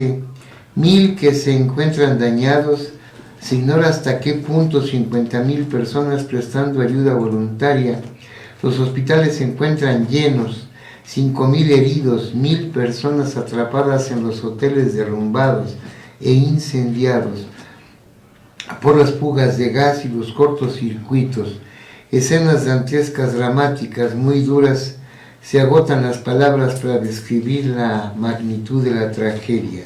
1000 que se encuentran dañados. Se ignora hasta qué punto 50.000 personas prestando ayuda voluntaria. Los hospitales se encuentran llenos, 5.000 heridos, 1.000 personas atrapadas en los hoteles derrumbados e incendiados por las fugas de gas y los cortocircuitos. Escenas dantescas, dramáticas, muy duras. Se agotan las palabras para describir la magnitud de la tragedia.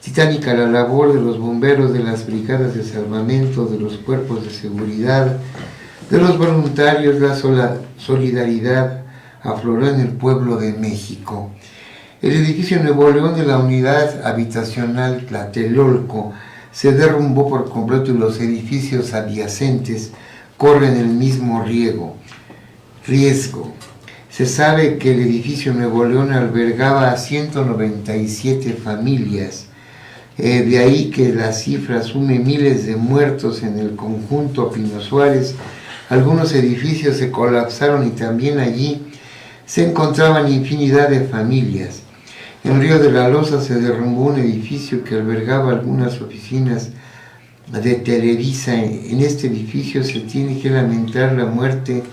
Titánica la labor de los bomberos, de las brigadas de salvamento, de los cuerpos de seguridad, de los voluntarios. La solidaridad afloró en el pueblo de México. El edificio Nuevo León de la unidad habitacional Tlatelolco se derrumbó por completo y los edificios adyacentes corren el mismo riesgo. Se sabe que el edificio Nuevo León albergaba a 197 familias. De ahí que la cifra asume miles de muertos en el conjunto Pino Suárez. Algunos edificios se colapsaron y también allí se encontraban infinidad de familias. En Río de la Loza se derrumbó un edificio que albergaba algunas oficinas de Televisa. En este edificio se tiene que lamentar la muerte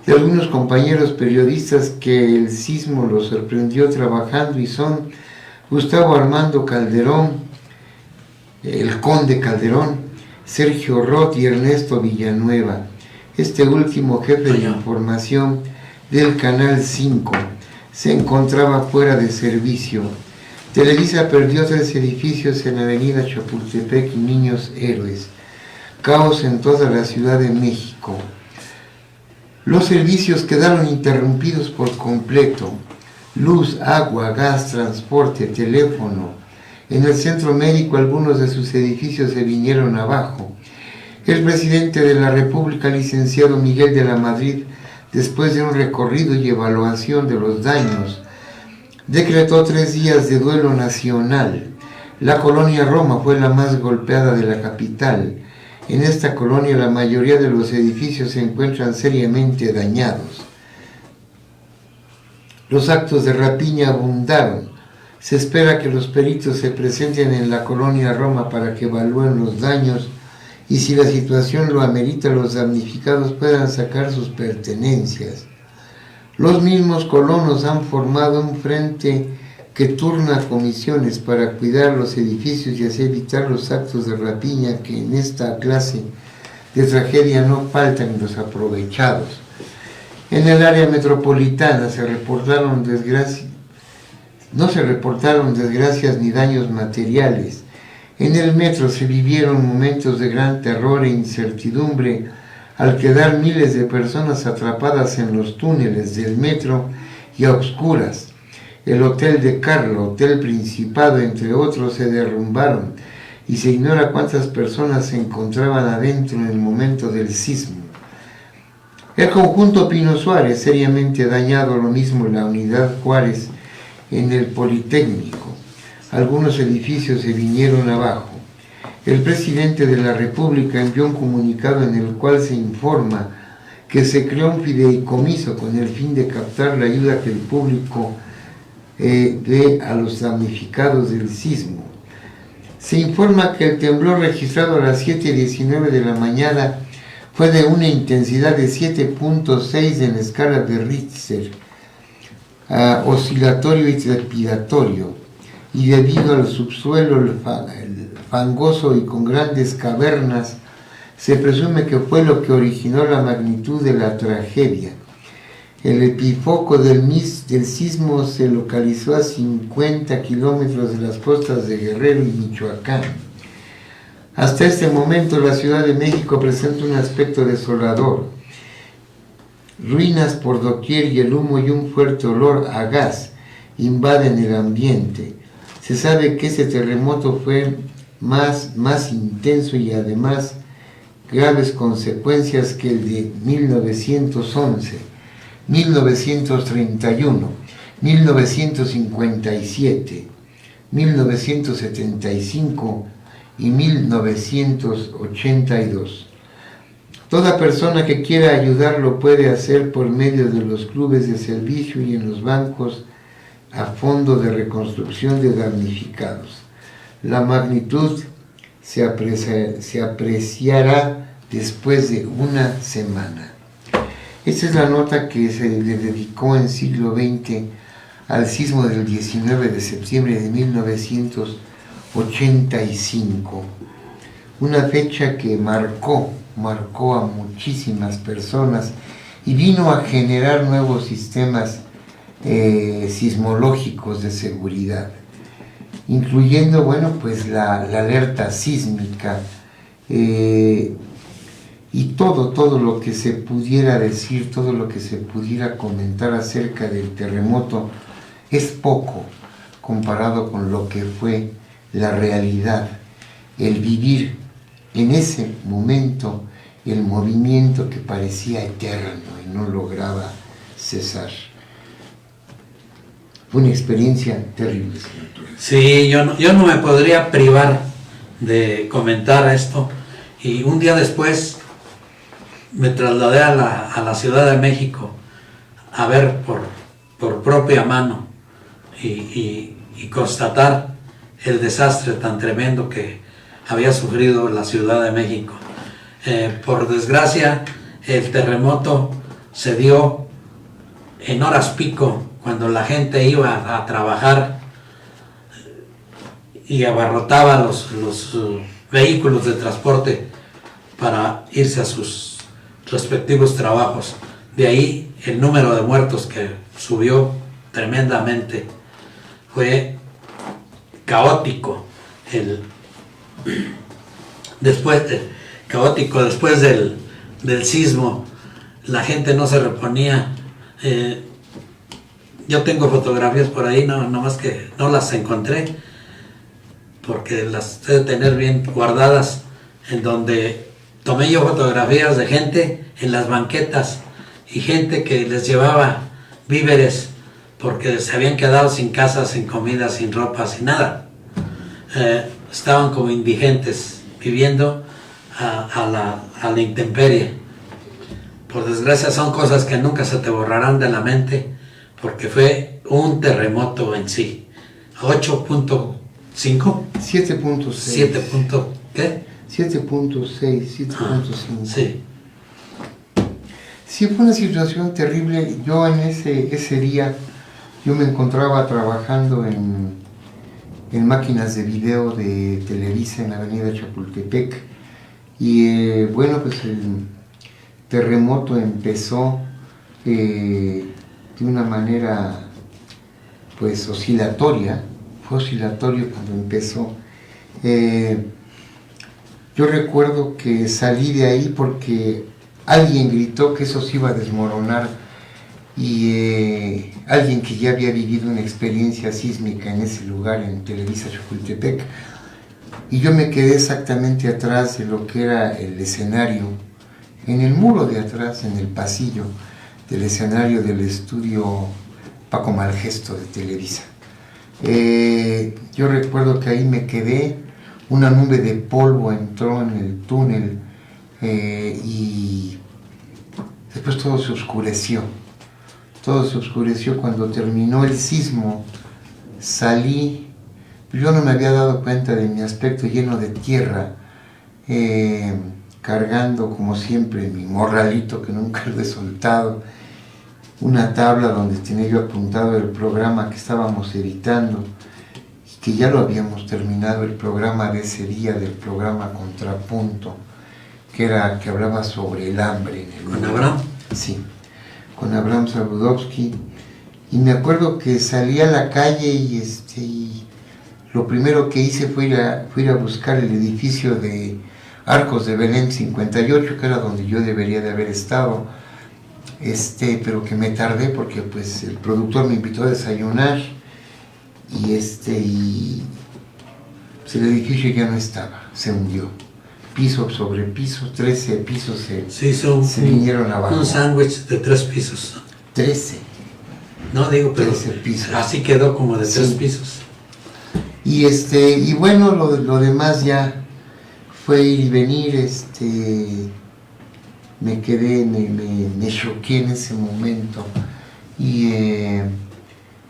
de algunos compañeros periodistas que el sismo los sorprendió trabajando, y son Gustavo Armando Calderón, el Conde Calderón, Sergio Roth y Ernesto Villanueva. Este último jefe de información del Canal 5 se encontraba fuera de servicio. Televisa perdió 3 edificios en la avenida Chapultepec y Niños Héroes. Caos en toda la Ciudad de México. Los servicios quedaron interrumpidos por completo. Luz, agua, gas, transporte, teléfono. En el centro médico algunos de sus edificios se vinieron abajo. El presidente de la República, licenciado Miguel de la Madrid, después de un recorrido y evaluación de los daños, decretó 3 días de duelo nacional. La colonia Roma fue la más golpeada de la capital. En esta colonia la mayoría de los edificios se encuentran seriamente dañados. Los actos de rapiña abundaron. Se espera que los peritos se presenten en la colonia Roma para que evalúen los daños y, si la situación lo amerita, los damnificados puedan sacar sus pertenencias. Los mismos colonos han formado un frente que turna comisiones para cuidar los edificios y así evitar los actos de rapiña, que en esta clase de tragedia no faltan los aprovechados. En el área metropolitana no se reportaron desgracias ni daños materiales. En el metro se vivieron momentos de gran terror e incertidumbre al quedar miles de personas atrapadas en los túneles del metro y a oscuras. El Hotel de Carlo, Hotel Principado, entre otros, se derrumbaron y se ignora cuántas personas se encontraban adentro en el momento del sismo. El conjunto Pino Suárez, seriamente dañado, lo mismo la unidad Juárez en el Politécnico. Algunos edificios se vinieron abajo. El presidente de la República envió un comunicado en el cual se informa que se creó un fideicomiso con el fin de captar la ayuda que el público dé a los damnificados del sismo. Se informa que el temblor registrado a las 7:19 de la mañana fue de una intensidad de 7.6 en la escala de Richter, oscilatorio y trepidatorio, y debido al subsuelo fangoso y con grandes cavernas, se presume que fue lo que originó la magnitud de la tragedia. El epifoco del sismo se localizó a 50 kilómetros de las costas de Guerrero y Michoacán. Hasta este momento la Ciudad de México presenta un aspecto desolador. Ruinas por doquier y el humo y un fuerte olor a gas invaden el ambiente. Se sabe que ese terremoto fue más intenso y además graves consecuencias que el de 1911, 1931, 1957, 1975 y 1982. Toda persona que quiera ayudar lo puede hacer por medio de los clubes de servicio y en los bancos a Fondo de Reconstrucción de Damnificados. La magnitud se apreciará después de una semana. Esta es la nota que se le dedicó en siglo XX al sismo del 19 de septiembre de 1985. Una fecha que marcó a muchísimas personas y vino a generar nuevos sistemas sismológicos de seguridad, incluyendo, bueno, pues la alerta sísmica, y todo lo que se pudiera decir, todo lo que se pudiera comentar acerca del terremoto es poco comparado con lo que fue la realidad, el vivir en ese momento el movimiento que parecía eterno y no lograba cesar. Fue una experiencia terrible, señor Torres. Sí, yo no me podría privar de comentar esto. Y un día después me trasladé a la Ciudad de México a ver por propia mano y constatar el desastre tan tremendo que había sufrido la Ciudad de México. Por desgracia, el terremoto se dio en horas pico, cuando la gente iba a trabajar y abarrotaba los vehículos de transporte para irse a sus respectivos trabajos. De ahí el número de muertos que subió tremendamente. Fue caótico después del sismo. La gente no se reponía. Yo tengo fotografías por ahí, no más que no las encontré porque las debo tener bien guardadas, en donde tomé yo fotografías de gente en las banquetas y gente que les llevaba víveres porque se habían quedado sin casa, sin comida, sin ropa, sin nada. Estaban como indigentes, viviendo a la intemperie. Por desgracia son cosas que nunca se te borrarán de la mente, porque fue un terremoto en sí. 8.5 7.6. 7. ¿Qué? 7.6, 7.5. Sí. Sí, fue una situación terrible. Yo en ese día, yo me encontraba trabajando en máquinas de video de Televisa en la avenida Chapultepec. Y bueno, pues el terremoto empezó de una manera pues oscilatoria. Fue oscilatorio cuando empezó. Yo recuerdo que salí de ahí porque alguien gritó que eso se iba a desmoronar, y alguien que ya había vivido una experiencia sísmica en ese lugar, en Televisa Chapultepec, y yo me quedé exactamente atrás de lo que era el escenario, en el muro de atrás, en el pasillo del escenario del estudio Paco Malgesto de Televisa. Yo recuerdo que ahí me quedé, una nube de polvo entró en el túnel, y después todo se oscureció. Todo se oscureció cuando terminó el sismo. Salí, yo no me había dado cuenta de mi aspecto lleno de tierra, cargando como siempre mi morralito que nunca lo he soltado, una tabla donde tenía yo apuntado el programa que estábamos editando, y que ya lo habíamos terminado, el programa de ese día, del programa Contrapunto, que hablaba sobre el hambre en el mundo. ¿Con Abraham? Sí, con Abraham Saludowski. Y me acuerdo que salí a la calle y lo primero que hice fue ir a buscar el edificio de Arcos de Belén 58, que era donde yo debería de haber estado, pero que me tardé porque pues el productor me invitó a desayunar, y pues, el edificio ya no estaba, se hundió. Piso sobre piso, 13 pisos se vinieron abajo. Un sándwich de 3 pisos. 13. No digo, pero 13 pisos. Así quedó, como de 3 pisos. Y bueno, lo demás ya fue ir y venir. Me quedé, me choqué en ese momento. Y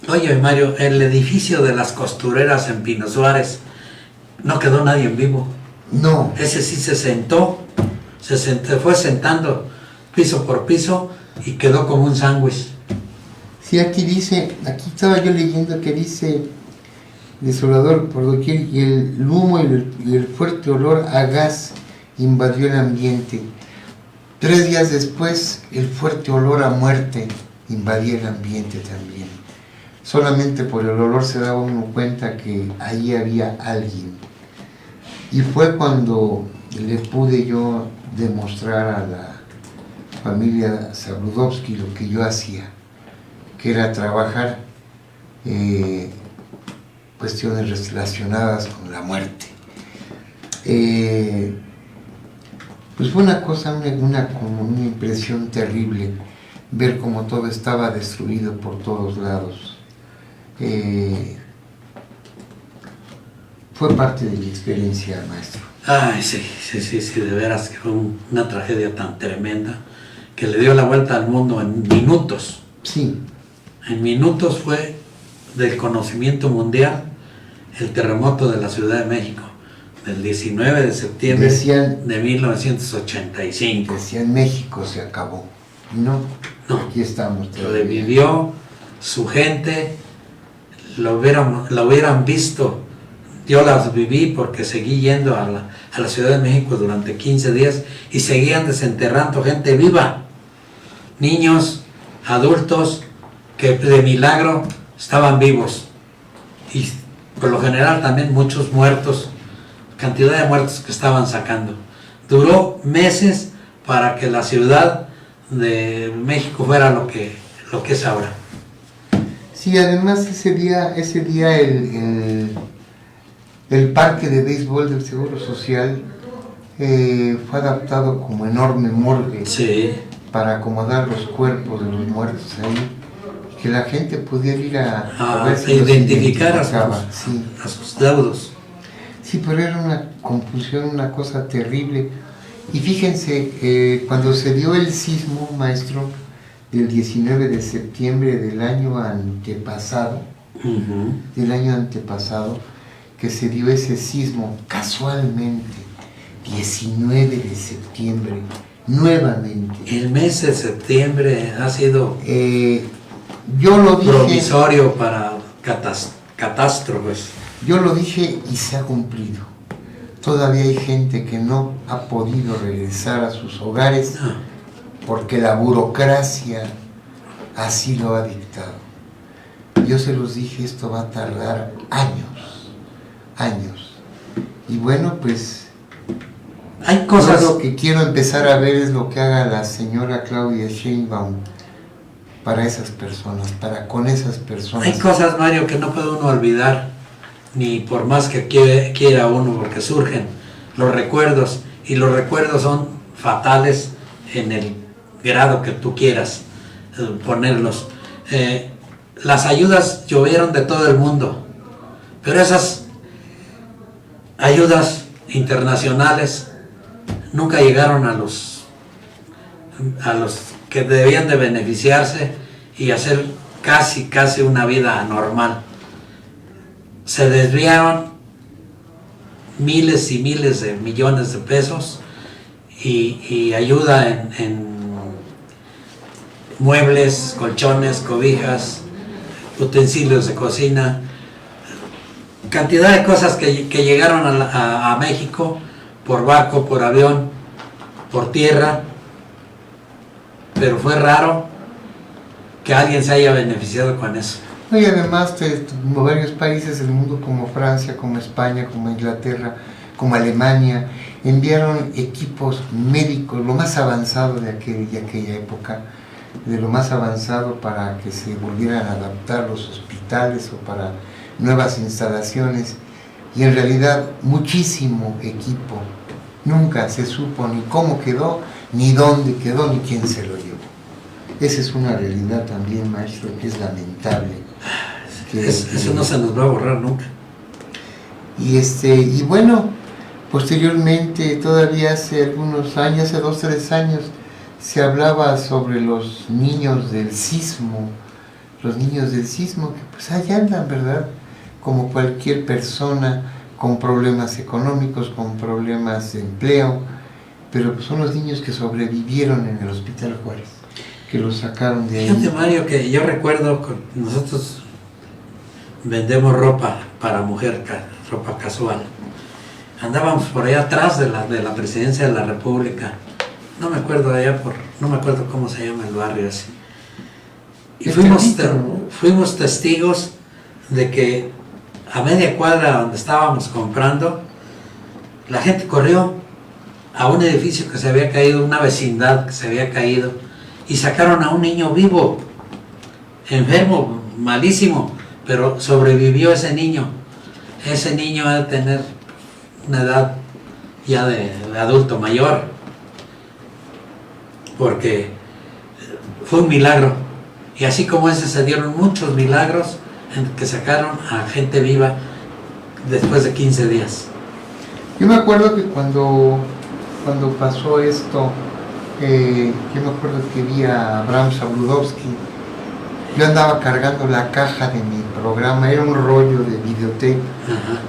Oye, Mario, el edificio de las costureras en Pino Suárez, no quedó nadie en vivo. No, Ese sí se fue sentando piso por piso y quedó como un sándwich. sí, aquí dice, aquí estaba yo leyendo que dice, desolador por doquier, y el humo y el fuerte olor a gas invadió el ambiente. 3 días después, el fuerte olor a muerte invadía el ambiente también. Solamente por el olor se daba uno cuenta que ahí había alguien. Y fue cuando le pude yo demostrar a la familia Zabludovsky lo que yo hacía, que era trabajar cuestiones relacionadas con la muerte. Pues fue una cosa, como una impresión terrible ver cómo todo estaba destruido por todos lados. Fue parte de mi experiencia, maestro. Ay, sí, de veras que fue una tragedia tan tremenda que le dio la vuelta al mundo en minutos. Sí. En minutos fue del conocimiento mundial el terremoto de la Ciudad de México, del 19 de septiembre de 1985. Decían México se acabó. No, aquí estamos. Revivió su gente, lo hubieran visto. Yo las viví porque seguí yendo a la Ciudad de México durante 15 días y seguían desenterrando gente viva, niños, adultos, que de milagro estaban vivos, y por lo general también muchos muertos, cantidad de muertos que estaban sacando. Duró meses para que la Ciudad de México fuera lo que es ahora. Sí, además ese día el parque de béisbol del Seguro Social fue adaptado como enorme morgue, sí, para acomodar los cuerpos de los muertos ahí, que la gente pudiera ir a ver si identificar a sus deudos. Sí, pero era una confusión, una cosa terrible. Y fíjense, cuando se dio el sismo, maestro, del 19 de septiembre del año antepasado, que se dio ese sismo casualmente, 19 de septiembre, nuevamente. El mes de septiembre ha sido yo lo dije, provisorio para catástrofes. Yo lo dije y se ha cumplido. Todavía hay gente que no ha podido regresar a sus hogares porque la burocracia así lo ha dictado. Yo se los dije, esto va a tardar años. Y bueno, pues hay cosas. Lo que quiero empezar a ver es lo que haga la señora Claudia Sheinbaum con esas personas. Hay cosas, Mario, que no puede uno olvidar, ni por más que quiera uno, porque surgen los recuerdos, y los recuerdos son fatales en el grado que tú quieras ponerlos. Las ayudas llovieron de todo el mundo, pero esas ayudas internacionales nunca llegaron a los que debían de beneficiarse y hacer casi una vida normal. Se desviaron miles y miles de millones de pesos y ayuda en muebles, colchones, cobijas, utensilios de cocina, cantidad de cosas que llegaron a México por barco, por avión, por tierra, pero fue raro que alguien se haya beneficiado con eso. Y además varios países del mundo como Francia, como España, como Inglaterra, como Alemania, enviaron equipos médicos, lo más avanzado de aquella época, de lo más avanzado para que se volvieran a adaptar los hospitales o para nuevas instalaciones, y en realidad muchísimo equipo. Nunca se supo ni cómo quedó, ni dónde quedó, ni quién se lo llevó. Esa es una realidad también, maestro, que es lamentable. Eso no se nos va a borrar nunca. Y bueno, posteriormente, todavía hace algunos años, hace 2 o 3 años, se hablaba sobre los niños del sismo, los niños del sismo, que pues allá andan, ¿verdad? Como cualquier persona, con problemas económicos, con problemas de empleo, pero pues son los niños que sobrevivieron en el Hospital Juárez, que los sacaron de ahí. Fíjate, Mario, que yo recuerdo que nosotros vendemos ropa para mujer, ropa casual. Andábamos por allá atrás de la presidencia de la República. No me acuerdo no me acuerdo cómo se llama el barrio así. Y fuimos testigos de que a media cuadra donde estábamos comprando, la gente corrió a un edificio que se había caído, una vecindad que se había caído, y sacaron a un niño vivo, enfermo, malísimo, pero sobrevivió ese niño. Ese niño ha de tener una edad ya de adulto mayor, porque fue un milagro. Y así como ese se dieron muchos milagros en que sacaron a gente viva después de 15 días. Yo me acuerdo que cuando pasó esto, yo me acuerdo que vi a Abraham Sabludowski. Yo andaba cargando la caja de mi programa, era un rollo de videotape,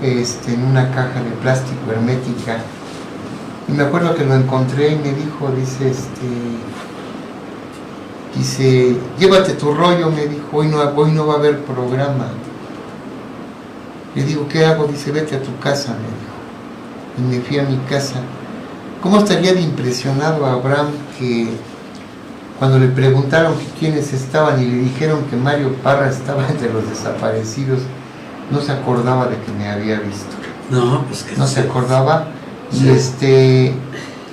en una caja de plástico hermética. Y me acuerdo que lo encontré y me dijo, dice, llévate tu rollo, me dijo, hoy no va a haber programa. Le digo, ¿qué hago? Dice, vete a tu casa, me dijo. Y me fui a mi casa. ¿Cómo estaría de impresionado a Abraham que cuando le preguntaron que quiénes estaban y le dijeron que Mario Parra estaba entre los desaparecidos, no se acordaba de que me había visto? No, pues que no se acordaba. Sí.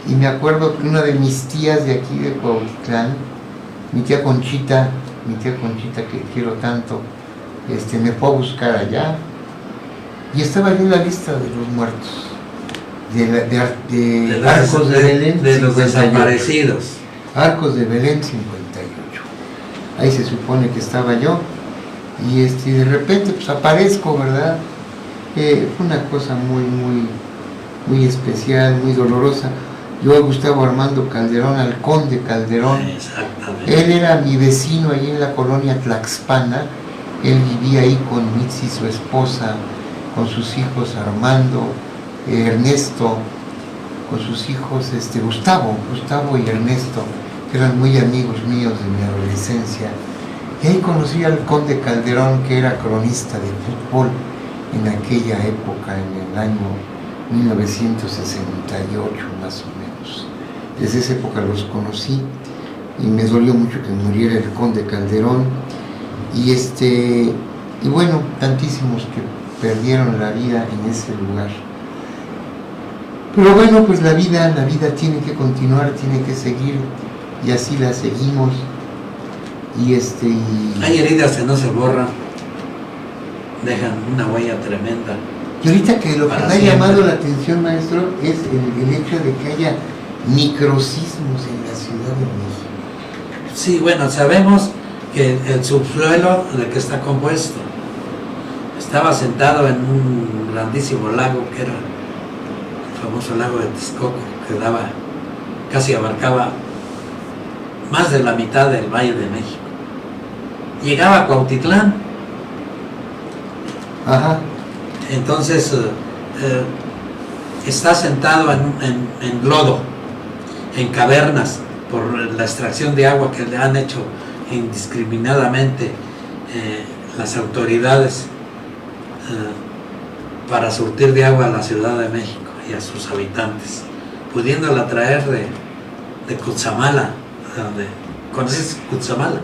Y me acuerdo que una de mis tías de aquí de Cuautitlán, mi tía Conchita, que quiero tanto, me fue a buscar allá y estaba ahí en la lista de los muertos, de Arcos de Belén, de los desaparecidos. Arcos de Belén 58. Ahí se supone que estaba yo y de repente pues aparezco, ¿verdad? Fue una cosa muy especial, muy dolorosa. Yo a Gustavo Armando Calderón, al conde Calderón, él era mi vecino ahí en la colonia Tlaxpana. Él vivía ahí con Mitzi, su esposa, con sus hijos Armando, Ernesto, con sus hijos Gustavo y Ernesto, que eran muy amigos míos de mi adolescencia. Y ahí conocí al conde Calderón, que era cronista de fútbol en aquella época, en el año 1968 más o menos. Desde esa época los conocí y me dolió mucho que muriera el conde Calderón y bueno, tantísimos que perdieron la vida en ese lugar. Pero bueno, pues la vida tiene que continuar, tiene que seguir y así la seguimos. Hay heridas que no se borran, dejan una huella tremenda. Y ahorita que lo que me ha llamado la atención, maestro, es el hecho de que haya microsismos en la Ciudad de México. Sí, bueno, sabemos que el subsuelo de que está compuesto estaba sentado en un grandísimo lago que era el famoso lago de Texcoco, que casi abarcaba más de la mitad del Valle de México. Llegaba a Cuautitlán. Ajá. Entonces está sentado en lodo, en cavernas, por la extracción de agua que le han hecho indiscriminadamente las autoridades para surtir de agua a la Ciudad de México y a sus habitantes, pudiéndola traer de Cutzamala. ¿Conoces Cutzamala?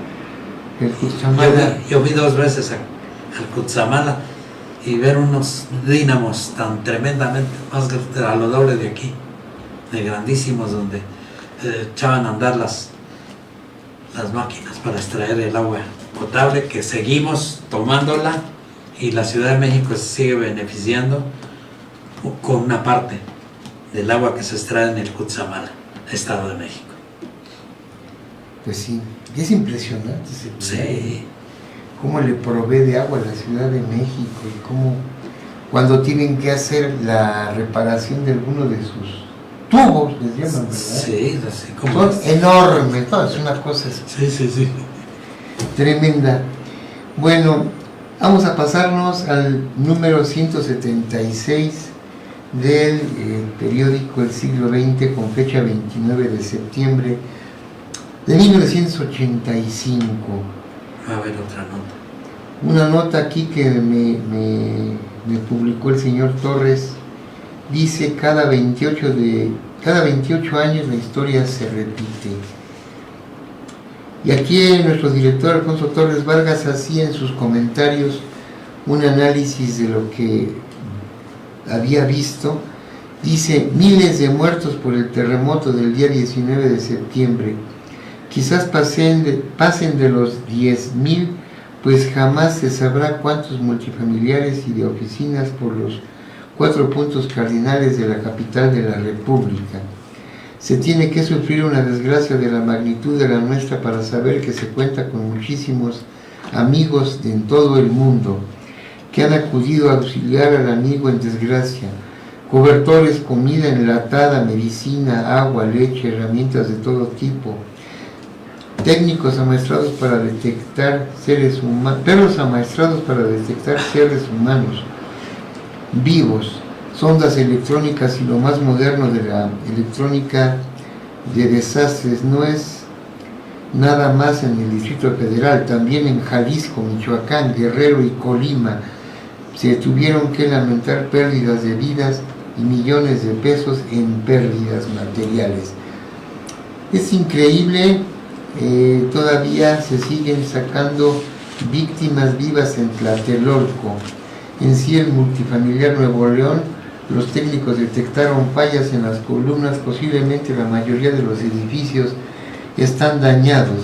El Cutzamala. Yo vi 2 veces al Cutzamala y ver unos dínamos tan tremendamente, más a lo doble de aquí, de grandísimos, donde echaban a andar las máquinas para extraer el agua potable, que seguimos tomándola y la Ciudad de México se sigue beneficiando con una parte del agua que se extrae en el Cutzamala, Estado de México. Pues sí, y es impresionante ese lugar. Sí. Cómo le provee de agua a la Ciudad de México y cómo cuando tienen que hacer la reparación de alguno de sus tubos, les llaman, ¿verdad? Sí, así como son enormes, no, es una cosa sí. tremenda. Bueno, vamos a pasarnos al número 176 del periódico El Siglo XX, con fecha 29 de septiembre de 1985. A ver, otra nota. Una nota aquí que me publicó el señor Torres. Dice: cada 28 años la historia se repite. Y aquí nuestro director Alfonso Torres Vargas hacía en sus comentarios un análisis de lo que había visto. Dice: miles de muertos por el terremoto del día 19 de septiembre. Quizás pasen de los 10,000, pues jamás se sabrá cuántos multifamiliares y de oficinas por los 4 puntos cardinales de la capital de la República. Se tiene que sufrir una desgracia de la magnitud de la nuestra para saber que se cuenta con muchísimos amigos en todo el mundo que han acudido a auxiliar al amigo en desgracia. Cobertores, comida enlatada, medicina, agua, leche, herramientas de todo tipo. Técnicos amaestrados para detectar seres humanos, perros amaestrados para detectar seres humanos vivos, sondas electrónicas y lo más moderno de la electrónica de desastres. No es nada más en el Distrito Federal, también en Jalisco, Michoacán, Guerrero y Colima se tuvieron que lamentar pérdidas de vidas y millones de pesos en pérdidas materiales. Es increíble, todavía se siguen sacando víctimas vivas en Tlatelolco. En sí, el multifamiliar Nuevo León, los técnicos detectaron fallas en las columnas. Posiblemente la mayoría de los edificios están dañados.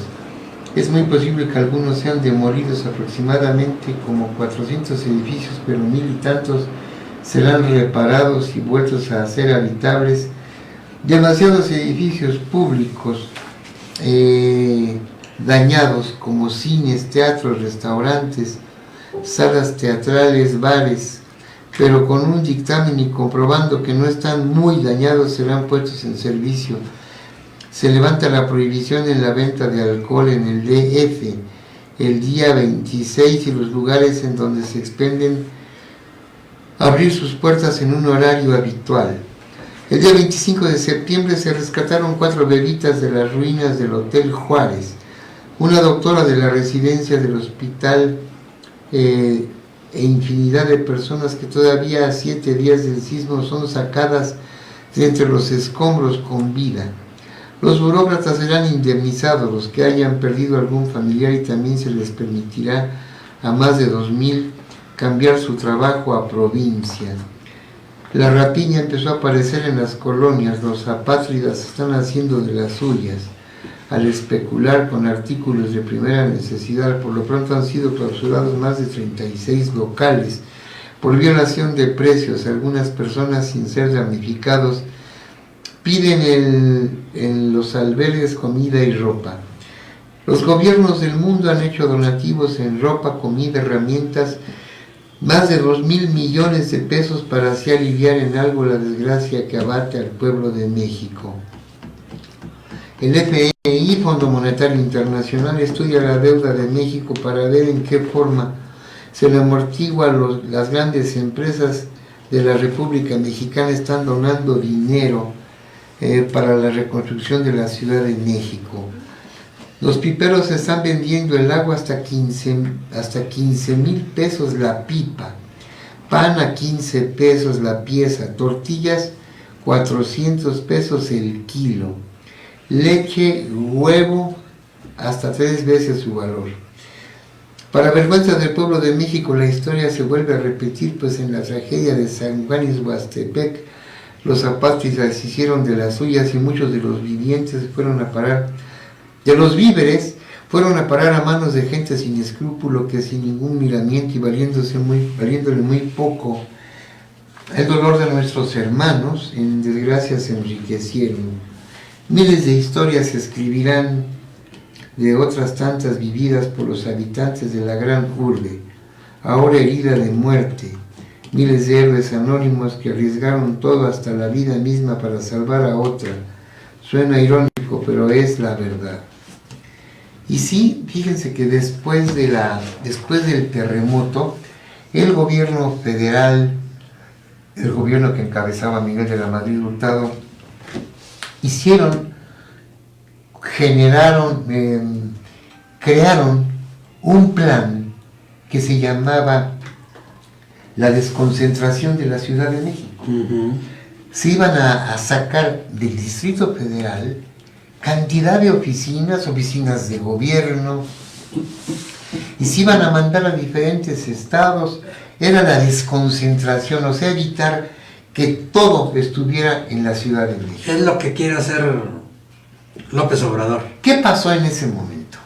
Es muy posible que algunos sean demolidos, aproximadamente como 400 edificios, pero 1,000 y tantos serán reparados y vueltos a ser habitables. Demasiados edificios públicos dañados, como cines, teatros, restaurantes, salas teatrales, bares, pero con un dictamen y comprobando que no están muy dañados serán puestos en servicio. Se levanta la prohibición en la venta de alcohol en el DF el día 26 y los lugares en donde se expenden abrir sus puertas en un horario habitual. El día 25 de septiembre se rescataron 4 bebitas de las ruinas del Hotel Juárez. Una doctora de la residencia del hospital e infinidad de personas que todavía a 7 días del sismo son sacadas de entre los escombros con vida. Los burócratas serán indemnizados, los que hayan perdido algún familiar, y también se les permitirá a más de 2,000 cambiar su trabajo a provincia. La rapiña empezó a aparecer en las colonias. Los apátridas están haciendo de las suyas al especular con artículos de primera necesidad. Por lo pronto han sido clausurados más de 36 locales por violación de precios. Algunas personas, sin ser damnificados, piden en los albergues comida y ropa. Los gobiernos del mundo han hecho donativos en ropa, comida, herramientas, más de 2,000 millones de pesos para así aliviar en algo la desgracia que abate al pueblo de México. El FMI, Fondo Monetario Internacional, estudia la deuda de México para ver en qué forma se le amortigua. Las grandes empresas de la República Mexicana están donando dinero para la reconstrucción de la Ciudad de México. Los piperos están vendiendo el agua hasta 15,000 pesos la pipa, pan a 15 pesos la pieza, tortillas 400 pesos el kilo, leche, huevo hasta 3 veces su valor. Para vergüenza del pueblo de México, la historia se vuelve a repetir, pues en la tragedia de San Juan Ixhuastepec, los apátridas hicieron de las suyas y muchos de los vivientes fueron a parar, de los víveres, fueron a parar a manos de gente sin escrúpulo que sin ningún miramiento y valiéndole muy poco el dolor de nuestros hermanos, en desgracia se enriquecieron. Miles de historias se escribirán de otras tantas vividas por los habitantes de la gran urbe, ahora herida de muerte. Miles de héroes anónimos que arriesgaron todo, hasta la vida misma, para salvar a otra. Suena irónico, pero es la verdad. Y sí, fíjense que después del terremoto, el gobierno federal, el gobierno que encabezaba Miguel de la Madrid Hurtado, crearon un plan que se llamaba la desconcentración de la Ciudad de México. Se iban a sacar del Distrito Federal cantidad de oficinas de gobierno, y se iban a mandar a diferentes estados. Era la desconcentración, o sea, evitar que todo estuviera en la Ciudad de México. Es lo que quiere hacer López Obrador. ¿Qué pasó en ese momento?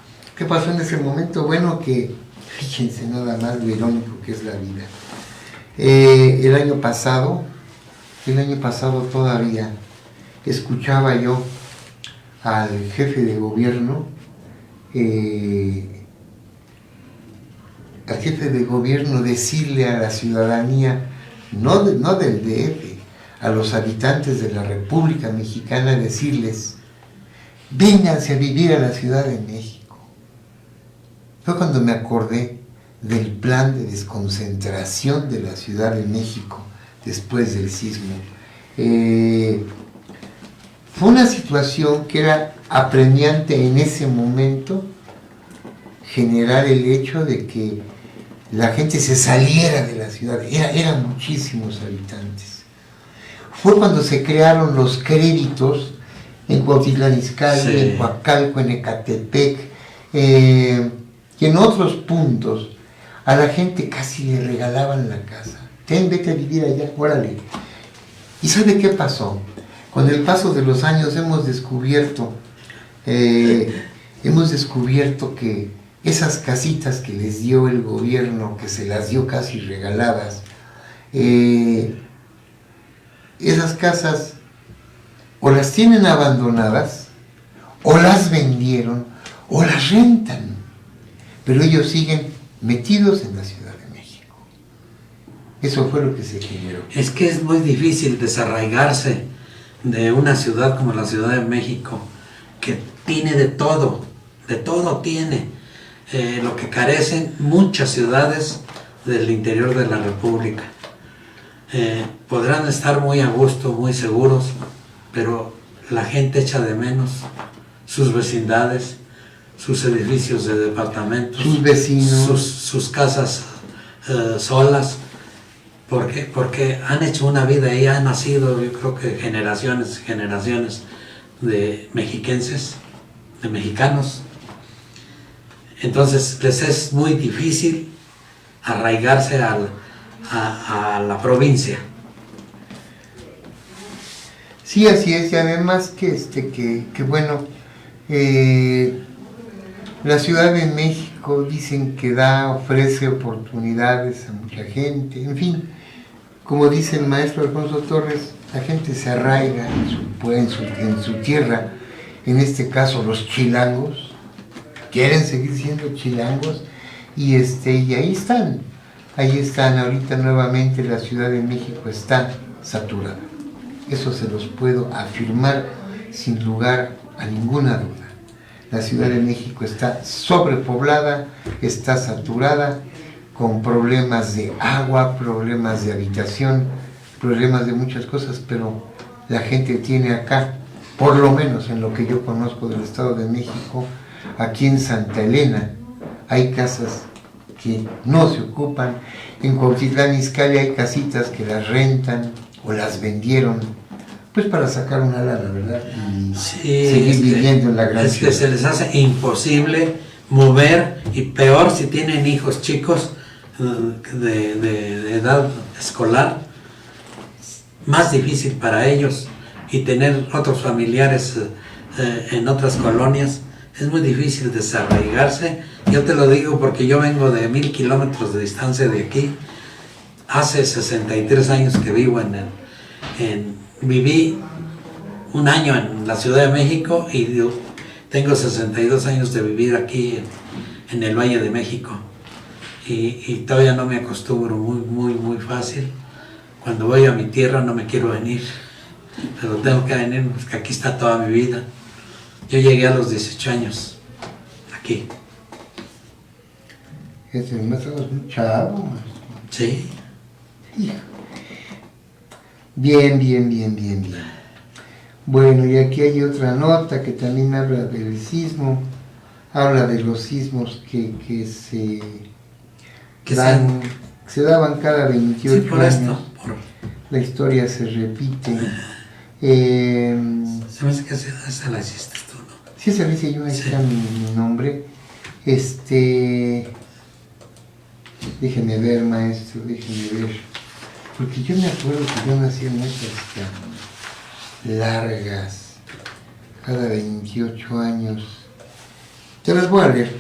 Bueno, que fíjense nada más lo irónico que es la vida. El año pasado todavía escuchaba yo al jefe de gobierno, decirle a la ciudadanía, no del DF, a los habitantes de la República Mexicana, decirles: vénganse a vivir a la Ciudad de México. Fue cuando me acordé del plan de desconcentración de la Ciudad de México después del sismo. Fue una situación que era apremiante en ese momento, generar el hecho de que la gente se saliera de la ciudad. Eran muchísimos habitantes. Fue cuando se crearon los créditos en Cuautitlán Izcalli, sí, en Coacalco, en Ecatepec, y en otros puntos. A la gente casi le regalaban la casa. Vete a vivir allá, órale. ¿Y sabe qué pasó? Con el paso de los años hemos descubierto que esas casitas que les dio el gobierno, que se las dio casi regaladas, esas casas o las tienen abandonadas, o las vendieron, o las rentan, pero ellos siguen metidos en la Ciudad de México. Eso fue lo que se generó. Es que es muy difícil desarraigarse de una ciudad como la Ciudad de México, que tiene de todo tiene, lo que carecen muchas ciudades del interior de la República. Podrán estar muy a gusto, muy seguros, pero la gente echa de menos sus vecindades, sus edificios de departamentos, sus vecinos, sus casas solas. ¿Por qué? Porque han hecho una vida ahí, han nacido, yo creo que generaciones de mexiquenses, de mexicanos. Entonces les es muy difícil arraigarse a la provincia. Sí, así es, y además que bueno, la Ciudad de México dicen que ofrece oportunidades a mucha gente, en fin, como dice el maestro Alfonso Torres, la gente se arraiga en su tierra, en este caso los chilangos, quieren seguir siendo chilangos, y ahí están, ahorita nuevamente la Ciudad de México está saturada. Eso se los puedo afirmar sin lugar a ninguna duda. La Ciudad de México está sobrepoblada, está saturada, con problemas de agua, problemas de habitación, problemas de muchas cosas, pero la gente tiene acá, por lo menos en lo que yo conozco del Estado de México, aquí en Santa Elena, hay casas que no se ocupan. En Cuautitlán Izcalli hay casitas que las rentan o las vendieron, pues para sacar una lana, ¿verdad? Y sí, seguir viviendo en la gran ciudad. Es que se les hace imposible mover, y peor si tienen hijos chicos de edad escolar, más difícil para ellos, y tener otros familiares en otras colonias. Es muy difícil desarraigarse. Yo te lo digo porque yo vengo de 1000 kilómetros de distancia de aquí. Hace 63 años que vivo viví un año en la Ciudad de México, y yo tengo 62 años de vivir aquí en el Valle de México. Y todavía no me acostumbro muy fácil. Cuando voy a mi tierra no me quiero venir, pero tengo que venir porque aquí está toda mi vida. Yo llegué a los 18 años aquí. Es el maestro es un chavo. Sí. Bien. Bueno, y aquí hay otra nota que también habla del sismo. Habla de los sismos que se daban cada 28 sí, por años. esto. La historia se repite. Se me hace que esa la hiciste tú, ¿no? Sí, esa la hice yo, ahí Sí. está mi nombre. Déjeme ver, maestro, déjeme ver. Porque yo me acuerdo que yo nací en estas tan largas, cada 28 años. Se las voy a leer.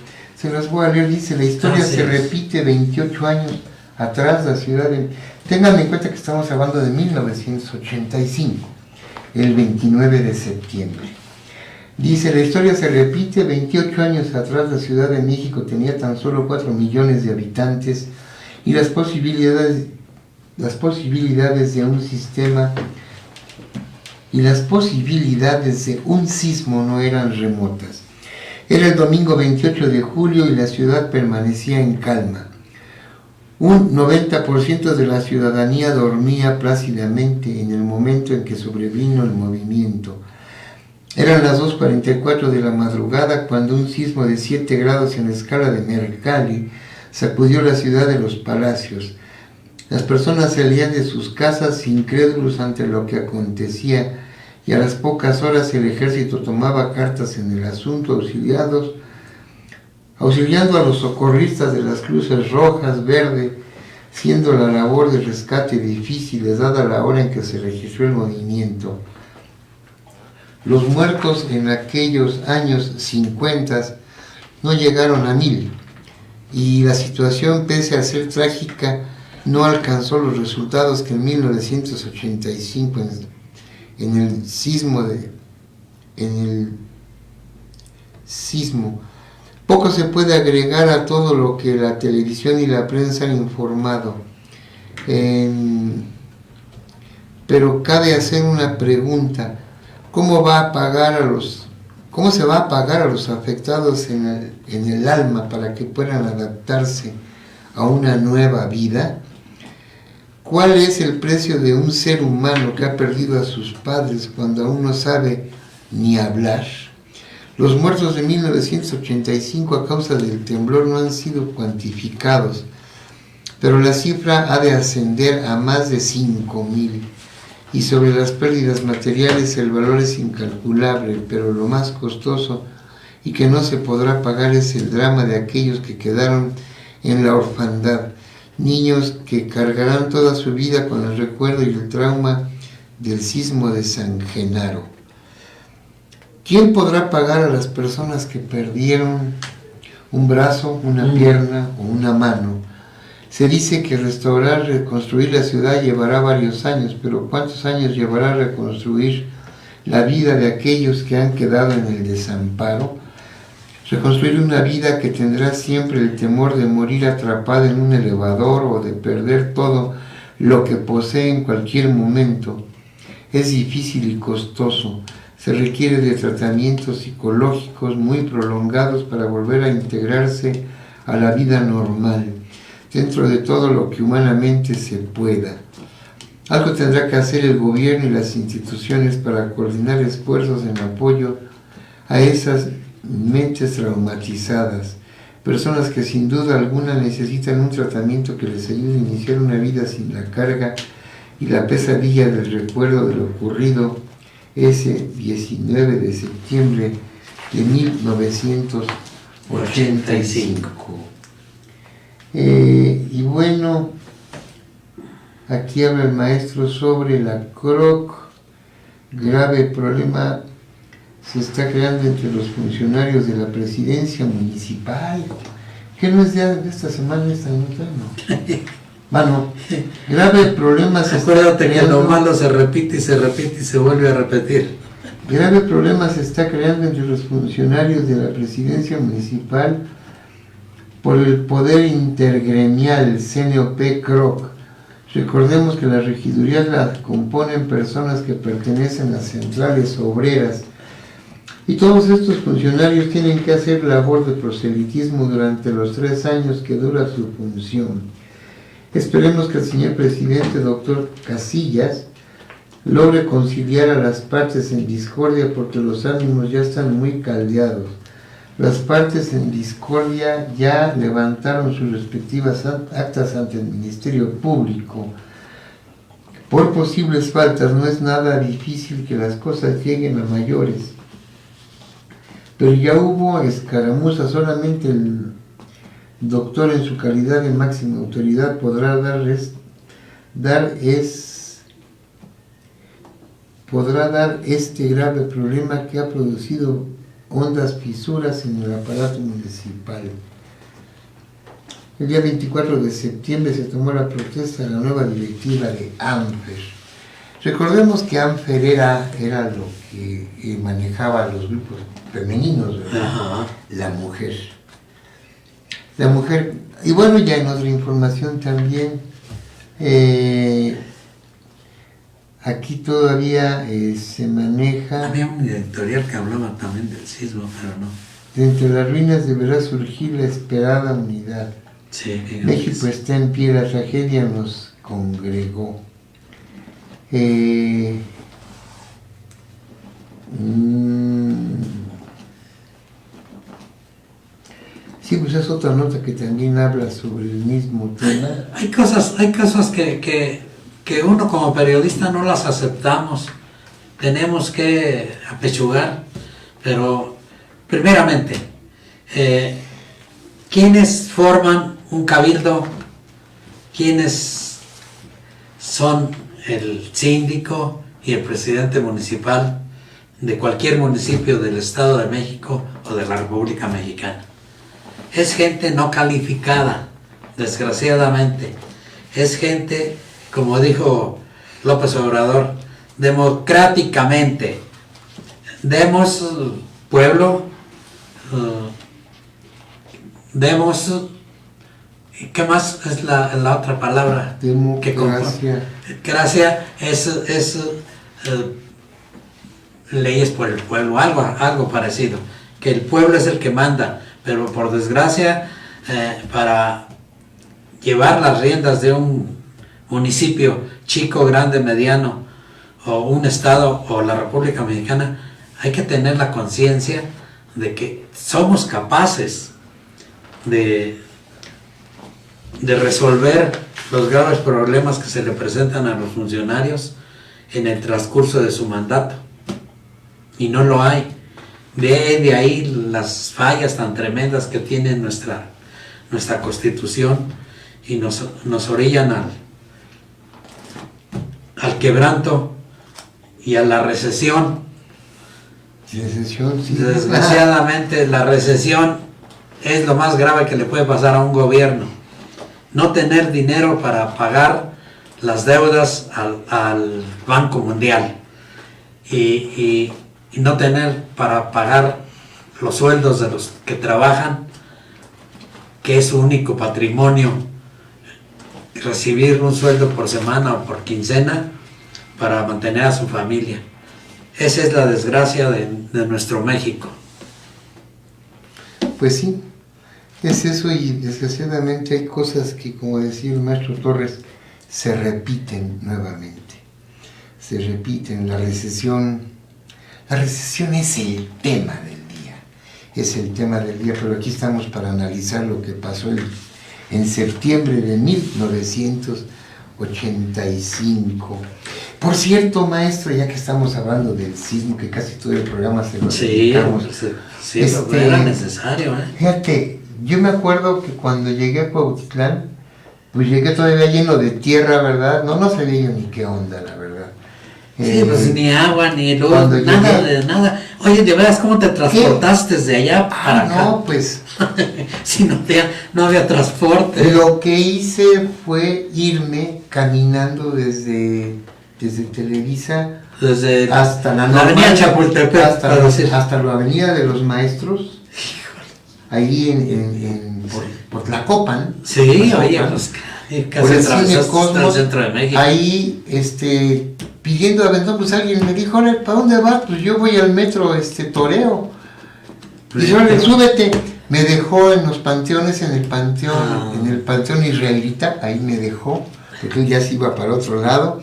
Dice, la historia se repite 28 años atrás, la ciudad de... Tengan en cuenta que estamos hablando de 1985, el 29 de septiembre. Dice, la historia se repite 28 años atrás, la Ciudad de México tenía tan solo 4 millones de habitantes y las posibilidades de un sistema y las posibilidades de un sismo no eran remotas. Era el domingo 28 de julio y la ciudad permanecía en calma. Un 90% de la ciudadanía dormía plácidamente en el momento en que sobrevino el movimiento. Eran las 2:44 de la madrugada cuando un sismo de 7 grados en la escala de Mercalli sacudió la ciudad de los palacios. Las personas salían de sus casas incrédulos ante lo que acontecía y a las pocas horas el ejército tomaba cartas en el asunto, auxiliando a los socorristas de las cruces rojas, verde, siendo la labor de rescate difícil dada la hora en que se registró el movimiento. Los muertos en aquellos años 50 no llegaron a 1000 y la situación, pese a ser trágica, no alcanzó los resultados que en 1985 en el sismo. Poco se puede agregar a todo lo que la televisión y la prensa han informado, pero cabe hacer una pregunta: ¿cómo se va a pagar a los afectados en el alma para que puedan adaptarse a una nueva vida? ¿Cuál es el precio de un ser humano que ha perdido a sus padres cuando aún no sabe ni hablar? Los muertos de 1985 a causa del temblor no han sido cuantificados, pero la cifra ha de ascender a más de 5,000. Y sobre las pérdidas materiales el valor es incalculable, pero lo más costoso y que no se podrá pagar es el drama de aquellos que quedaron en la orfandad, niños que cargarán toda su vida con el recuerdo y el trauma del sismo de San Genaro. ¿Quién podrá pagar a las personas que perdieron un brazo, una pierna o una mano? Se dice que restaurar, reconstruir la ciudad llevará varios años, pero ¿cuántos años llevará reconstruir la vida de aquellos que han quedado en el desamparo? Reconstruir una vida que tendrá siempre el temor de morir atrapada en un elevador o de perder todo lo que posee en cualquier momento es difícil y costoso. Se requiere de tratamientos psicológicos muy prolongados para volver a integrarse a la vida normal, dentro de todo lo que humanamente se pueda. Algo tendrá que hacer el gobierno y las instituciones para coordinar esfuerzos en apoyo a esas mentes traumatizadas, personas que sin duda alguna necesitan un tratamiento que les ayude a iniciar una vida sin la carga y la pesadilla del recuerdo de lo ocurrido ese 19 de septiembre de 1985. Y bueno, aquí habla el maestro sobre la CROC. Grave problema se está creando entre los funcionarios de la presidencia municipal. ¿Qué no es de esta semana esta nota? No. Bueno, grave problema se está creando. Que lo malo se repite y se repite y se vuelve a repetir. Grave problema se está creando entre los funcionarios de la presidencia municipal por el poder intergremial CNOP-CROC. Recordemos que las regidurías las componen personas que pertenecen a centrales obreras Y todos estos funcionarios tienen que hacer labor de proselitismo durante los 3 años que dura su función. Esperemos que el señor presidente, doctor Casillas, logre conciliar a las partes en discordia, porque los ánimos ya están muy caldeados. Las partes en discordia ya levantaron sus respectivas actas ante el Ministerio Público. Por posibles faltas no es nada difícil que las cosas lleguen a mayores. Pero ya hubo escaramuza, solamente el doctor en su calidad de máxima autoridad podrá dar este grave problema que ha producido hondas fisuras en el aparato municipal. El día 24 de septiembre se tomó la protesta de la nueva directiva de ANFER. Recordemos que ANFER era lo que manejaba los grupos femeninos, ¿verdad? Ajá. La mujer. Y bueno, ya en otra información también, aquí todavía se maneja... Había un editorial que hablaba también del sismo, pero no. De entre las ruinas deberá surgir la esperada unidad. Sí, México está en pie, la tragedia nos congregó. Sí, pues es otra nota que también habla sobre el mismo tema. Hay cosas que uno como periodista no las aceptamos, tenemos que apechugar, pero primeramente, ¿quiénes forman un cabildo? ¿Quiénes son el síndico y el presidente municipal de cualquier municipio del Estado de México o de la República Mexicana? Es gente no calificada, desgraciadamente. Es gente, como dijo López Obrador, democráticamente. Demos pueblo, demos... ¿Qué más es la otra palabra? Democracia. Gracia es leyes por el pueblo, algo parecido. Que el pueblo es el que manda, pero por desgracia, para llevar las riendas de un municipio chico, grande, mediano, o un estado, o la República Mexicana, hay que tener la conciencia de que somos capaces de resolver los graves problemas que se le presentan a los funcionarios en el transcurso de su mandato. Y no lo hay. De ahí las fallas tan tremendas que tiene nuestra Constitución y nos orillan al quebranto y a la recesión. Recesión, sí. Desgraciadamente la recesión es lo más grave que le puede pasar a un gobierno. No tener dinero para pagar las deudas al Banco Mundial y no tener para pagar los sueldos de los que trabajan, que es su único patrimonio, recibir un sueldo por semana o por quincena para mantener a su familia. Esa es la desgracia de nuestro México. Pues sí, es eso, y desgraciadamente hay cosas que, como decía el maestro Torres, se repiten nuevamente. Se repiten. La recesión es el tema del día. Es el tema del día, pero aquí estamos para analizar lo que pasó en septiembre de 1985. Por cierto, maestro, ya que estamos hablando del sismo, que casi todo el programa se lo dedicamos. Sí, era necesario, Fíjate, yo me acuerdo que cuando llegué a Cuautitlán, pues llegué todavía lleno de tierra, ¿verdad? No sabía yo ni qué onda, la verdad. Sí, pues ni agua, ni luz, nada de nada. Oye, de veras, ¿cómo te transportaste desde allá para acá? No, pues... si no había transporte. Lo que hice fue irme caminando desde Televisa hasta la avenida Chapultepec, hasta la avenida de los Maestros, ahí por Tlacopan. Sí, oye, pues casi por el Cine atravesaste Cosmos, el centro de México. ahí pidiendo aventón, pues alguien me dijo, "Órale, ¿para dónde vas?". Pues yo voy al metro Toreo. Y yo le súbete. Me dejó en los panteones, en el panteón israelita, ahí me dejó, porque él ya se iba para otro lado.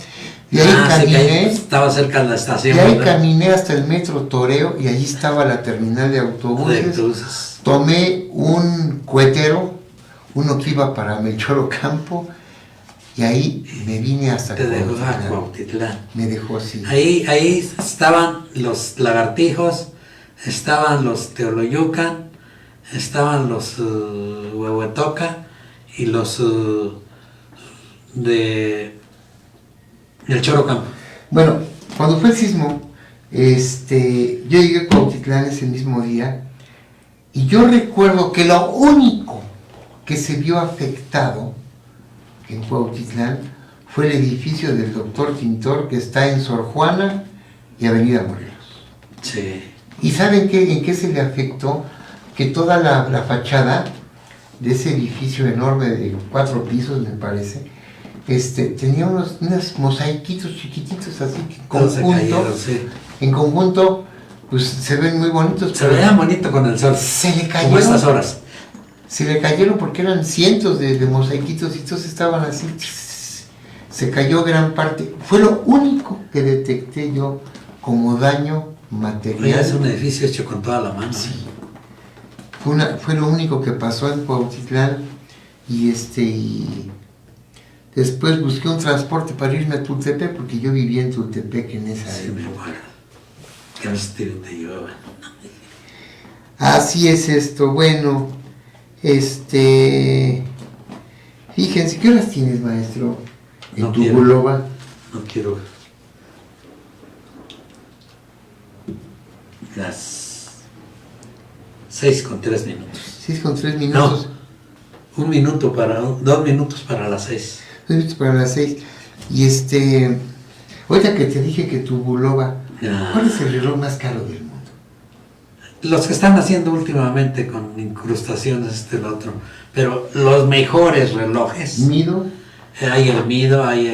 Y ahí caminé. Estaba cerca de la estación. Y ahí caminé hasta el metro Toreo y allí estaba la terminal de autobuses. Tomé un cuetero, uno que iba para Melchor Ocampo, y ahí me vine hasta Cuautitlán. Me dejó así. Ahí estaban los lagartijos, estaban los Teoloyucan, estaban los Huehuetoca y los del Choro Campo. Bueno, cuando fue el sismo, yo llegué a Cuautitlán ese mismo día y yo recuerdo que lo único que se vio afectado en Cuautitlán fue el edificio del doctor Tintor que está en Sor Juana y Avenida Morelos. Sí. ¿Y saben en qué se le afectó? Que toda la fachada de ese edificio enorme de 4 pisos, me parece, tenía unos mosaiquitos chiquititos así que en conjunto pues se ven muy bonitos. Se veía bonito con el sol. Se le cayeron. Como estas horas. Se le cayeron porque eran cientos de mosaiquitos y todos estaban así. Se cayó gran parte. Fue lo único que detecté yo como daño material. Es un edificio hecho con toda la mano. Sí. Fue lo único que pasó en Cuautitlán y después busqué un transporte para irme a Tultepec porque yo vivía en Tultepec en esa época. Sí, me acuerdo. Que no se te llevaba. Así es esto. Bueno, fíjense, ¿qué horas tienes, maestro? En tu Buloba. No quiero. Las 6:03 minutos. 6:03 minutos. No, 2 minutos para las 6. 2 minutos para las 6. Y ahorita que te dije que tu Buloba, ¿cuál es el reloj más caro del mundo? Los que están haciendo últimamente con incrustaciones, el otro. Pero los mejores relojes. ¿Mido? Hay el Mido, hay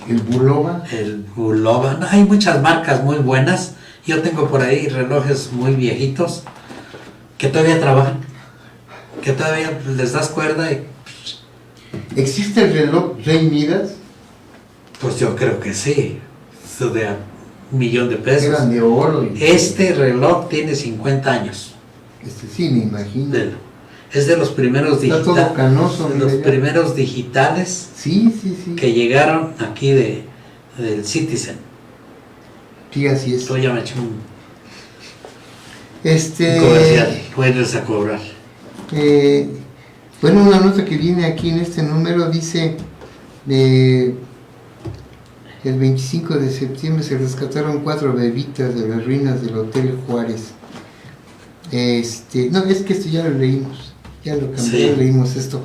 el Buloba. El Buloba. No, hay muchas marcas muy buenas. Yo tengo por ahí relojes muy viejitos que todavía trabajan, que todavía les das cuerda y... ¿Existe el reloj Rey Midas? Pues yo creo que sí, eso de $1,000,000. Eran de oro. Este reloj tiene 50 años. Sí, me imagino. Es de los primeros digitales. Está todo canoso. De los primeros digitales. Sí. Que llegaron aquí del Citizen. Sí, así es. Yo ya me eché un comercial. Puedes a cobrar. Bueno, una nota que viene aquí en este número dice el 25 de septiembre se rescataron 4 bebitas de las ruinas del Hotel Juárez. No, es que esto ya lo leímos, ya lo cambié, sí. Ya leímos esto.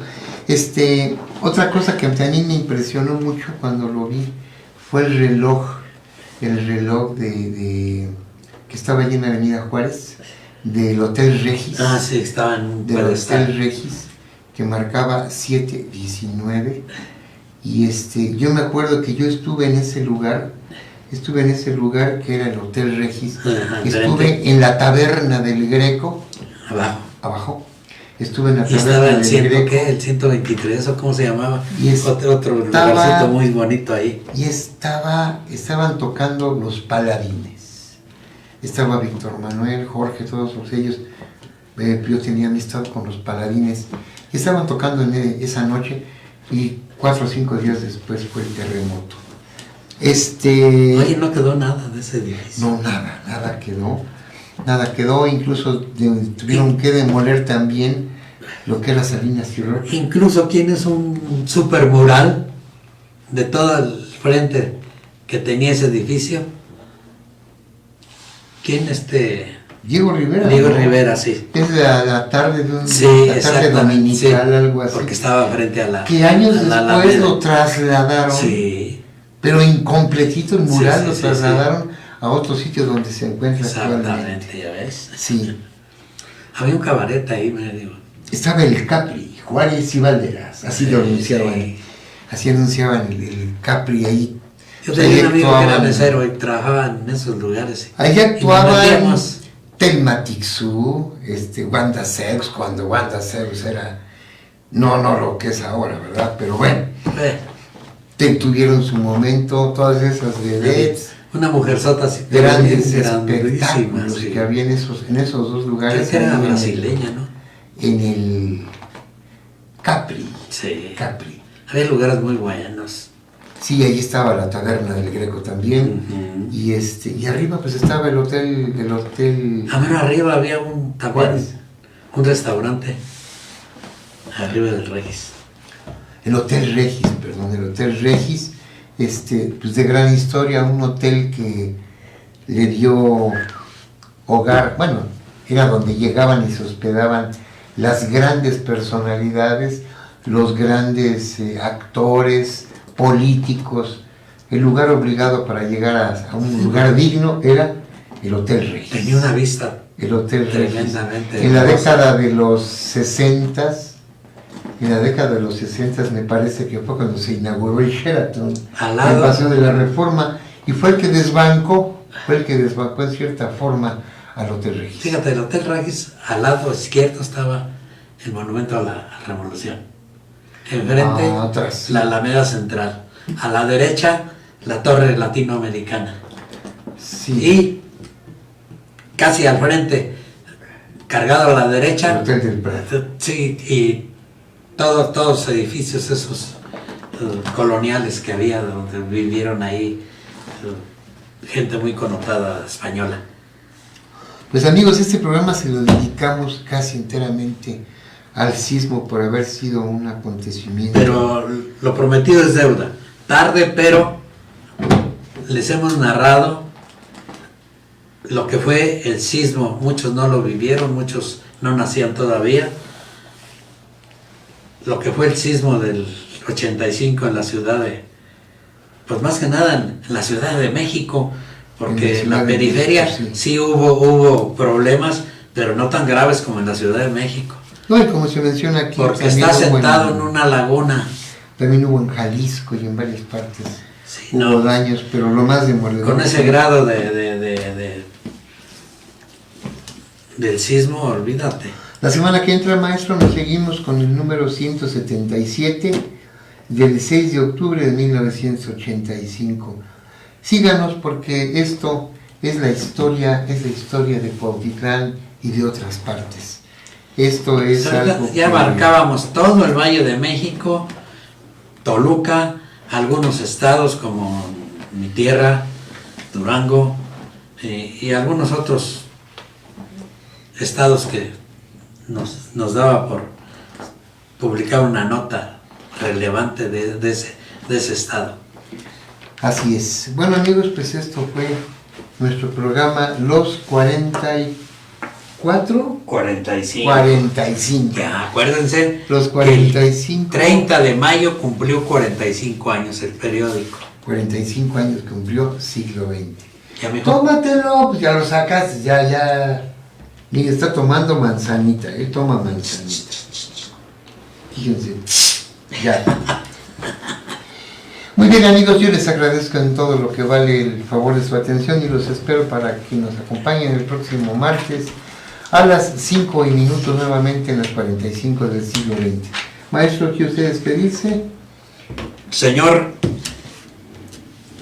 Otra cosa que a mí me impresionó mucho cuando lo vi fue el reloj que estaba allí en la Avenida Juárez, del Hotel Regis. Sí, estaba en un del Hotel Regis, que marcaba 7:19. Y yo me acuerdo que yo estuve en ese lugar que era el Hotel Regis. Estuve en la taberna del Greco. Abajo. Estuve en la taberna del Greco. ¿Qué? ¿El 123 o cómo se llamaba? Otro lugarcito muy bonito ahí. Y estaban tocando los Paladines. Estaba Víctor Manuel, Jorge, todos ellos. Yo tenía amistad con los Paladines. Y estaban tocando esa noche y 4 o 5 días después fue el terremoto. Oye, no quedó nada de ese edificio. No, nada quedó, incluso tuvieron que demoler también lo que era Salinas y Rocha. Incluso tienes un super mural de todo el frente que tenía ese edificio. ¿Quién Diego Rivera. Rivera, sí. Es la tarde de la tarde dominical, sí, algo así. Porque estaba frente a la... Que años después lo trasladaron. Sí. Pero incompletito el mural lo trasladaron a otro sitio donde se encuentra actualmente. Exactamente, ya ves. Sí. Había un cabaret ahí, me digo. Estaba el Capri, Juárez y Valderas, así lo anunciaban. Así anunciaban el Capri ahí, Yo tenía un amigo que era mesero y trabajaba en esos lugares. Ahí actuaban Thelma Tixou, Wanda Seuss, cuando Wanda Seuss era, no lo que es ahora, ¿verdad? Pero bueno, tuvieron su momento, todas esas vedettes. Una mujerzota así, grandes espectáculos sí, que había en esos dos lugares. Creo que era brasileña, ¿no? En el Capri. Sí. Capri. Había lugares muy buenos. Sí, ahí estaba la taberna del Greco también. Y arriba pues estaba el hotel. Bueno, arriba había un restaurante. Arriba del Regis. El Hotel Regis, pues de gran historia, un hotel que le dio hogar, bueno, era donde llegaban y se hospedaban las grandes personalidades, los grandes actores, políticos. El lugar obligado para llegar a un lugar digno era el Hotel Regis. Tenía una vista el Hotel tremendamente Regis. En la década de los 60s, me parece que fue cuando se inauguró el Sheraton, el Paseo de la Reforma, y fue el que desbancó en cierta forma al Hotel Regis. Fíjate, el Hotel Regis, al lado izquierdo estaba el Monumento a la Revolución. Enfrente, la Alameda Central. A la derecha, la Torre Latinoamericana. Sí. Y casi al frente, cargado a la derecha, el Hotel del Prado. Sí, y todos los edificios esos coloniales que había, donde vivieron ahí gente muy connotada española. Pues amigos, este programa se lo dedicamos casi enteramente al sismo por haber sido un acontecimiento. Pero lo prometido es deuda. Tarde, pero les hemos narrado lo que fue el sismo. Muchos no lo vivieron, muchos no nacían todavía. Lo que fue el sismo del 85 en la ciudad pues más que nada en la Ciudad de México, porque en la periferia sí hubo problemas, pero no tan graves como en la Ciudad de México. No, y como se menciona aquí, porque está sentado en una laguna. También hubo en Jalisco y en varias partes. Sí, hubo daños, pero lo más demoledor. Con ese grado del sismo, olvídate. La semana que entra, maestro, nos seguimos con el número 177 del 6 de octubre de 1985. Síganos porque esto es la historia de Cuautitlán y de otras partes. Esto es algo ya abarcábamos todo el Valle de México, Toluca, algunos estados como mi tierra, Durango, y algunos otros estados que nos daba por publicar una nota relevante de ese estado. Así es. Bueno amigos, pues esto fue nuestro programa Los 45. Ya, acuérdense. Los 45. El 30 de mayo cumplió 45 años el periódico. 45 años cumplió siglo XX. Tómatelo, pues ya lo sacas, ya. Mira, está tomando manzanita, él toma manzanita. Fíjense, ya. Muy bien amigos, yo les agradezco en todo lo que vale el favor de su atención y los espero para que nos acompañen el próximo martes a las 5 nuevamente en las 45 del siglo XX. Maestro, ¿quiere usted despedirse? Señor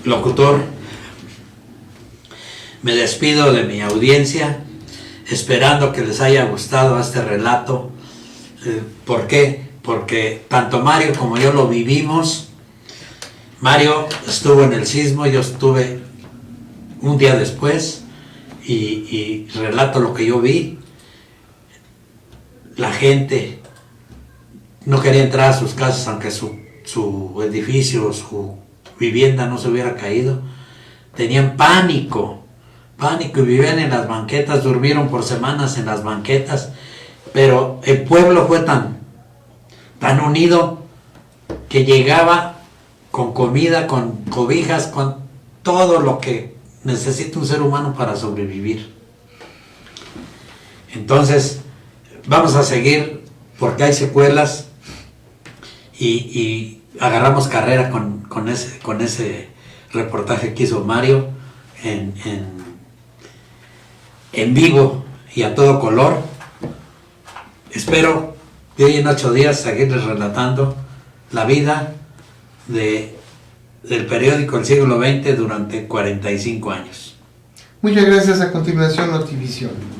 locutor, me despido de mi audiencia, esperando que les haya gustado este relato. ¿Por qué? Porque tanto Mario como yo lo vivimos. Mario estuvo en el sismo, yo estuve un día después y relato lo que yo vi. La gente no quería entrar a sus casas aunque su edificio, su vivienda no se hubiera caído. Tenían pánico y vivían en las banquetas, durmieron por semanas en las banquetas, pero el pueblo fue tan unido que llegaba con comida, con cobijas, con todo lo que necesita un ser humano para sobrevivir. Entonces, vamos a seguir porque hay secuelas y agarramos carrera con ese reportaje que hizo Mario en vivo y a todo color. Espero de hoy en 8 días seguirles relatando la vida del periódico El Siglo XX durante 45 años. Muchas gracias. A continuación, Notivisión.